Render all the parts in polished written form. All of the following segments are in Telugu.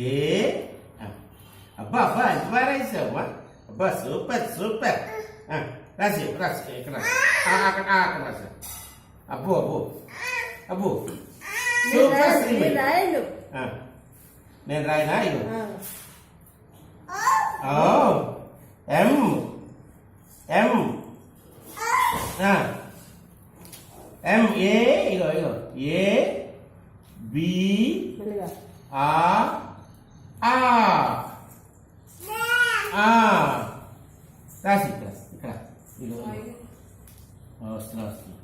ఏ అబ్బా అబ్బా ఎంత బాగా రాసావమ్మా. అబ్బా సూపర్ సూపర్. రాసి రాసి ఇక్కడ అక్కడ రాసా. అబ్బో అబ్బో అబ్బో సూపర్ శ్రీమతి. నేను రాయనా ఇగో. ఎం ఎం ఎం ఏ ఇగో ఇగో ఏ బి ఆ రాసి ఇక్కడ ఇక్కడ ఇగో వస్తున్నా వస్తున్నా.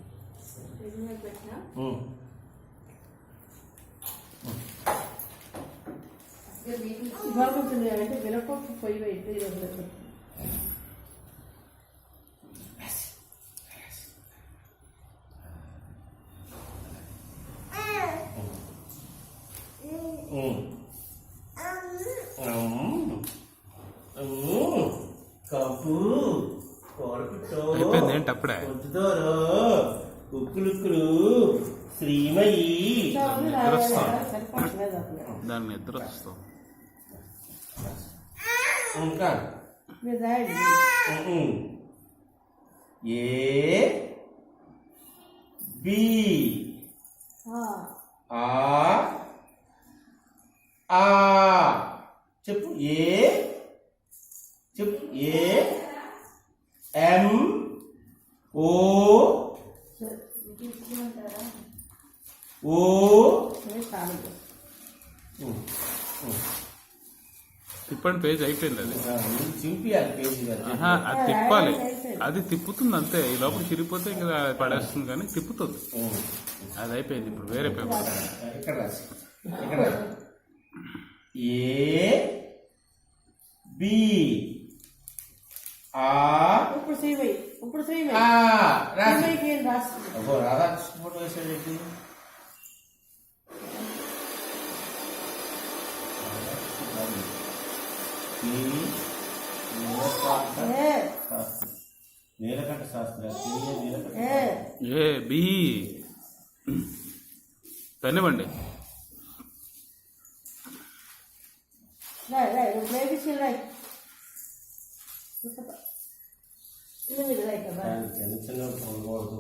ఇవాళ కొంచెం అంటే మినపప్పు పొయ్యి పెట్టి కప్పు అయిపోయింది ఏంటి అప్పుడే ఉక్కులుక్కులు శ్రీమయి దాన్ని నిద్ర వస్తాం ఇంకా ఏ బి ఆ చెప్పు ఏ చెప్పు ఏ ఎం ఓ తిప్పండి పేజ్ అయిపోయింది అది. చింపియాలి పేజీ. అది తిప్పాలి, అది తిప్పుతుంది అంతే. ఈ లోపల చిరిగిపోతే ఇంకా పడేస్తుంది కానీ తిప్పుతుంది. అది అయిపోయింది. ఇప్పుడు వేరే పేపర్ ఇక్కడ రాసి ఇక్కడ ఏ బి ఇప్పుడు శ్రీమయి ఇప్పుడు శ్రీమయి రాధాకృష్ణ ఫోటో వేసాడు. నీలకంఠ శాస్త్రి ఏ బి పెన్నివ్వండి. చిన్న చిన్న పోకూడదు.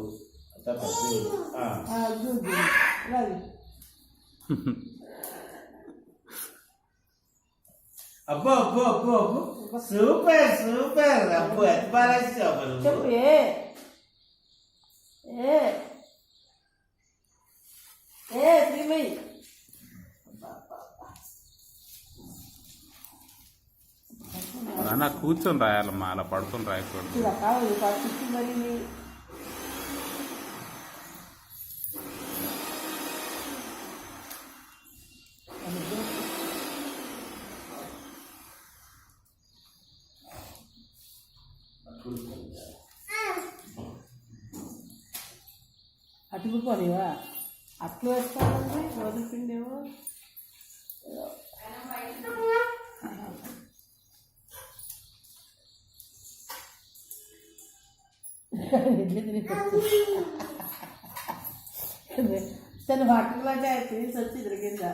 అబ్బో అబ్బో అబ్బో అబ్బో సూపర్ సూపర్. అబ్బో ఎంత బాగా చెప్పు శ్రీమయి అన్న కూర్చొని రాయాలమ్మా, అలా పడుకొని రాయకూడదు. అటుకుపోనివా అట్లు వేస్తానండి వదిలిపిండేవో. తను వాటర్ లాంటి తినేసి వచ్చి దొరికిందా.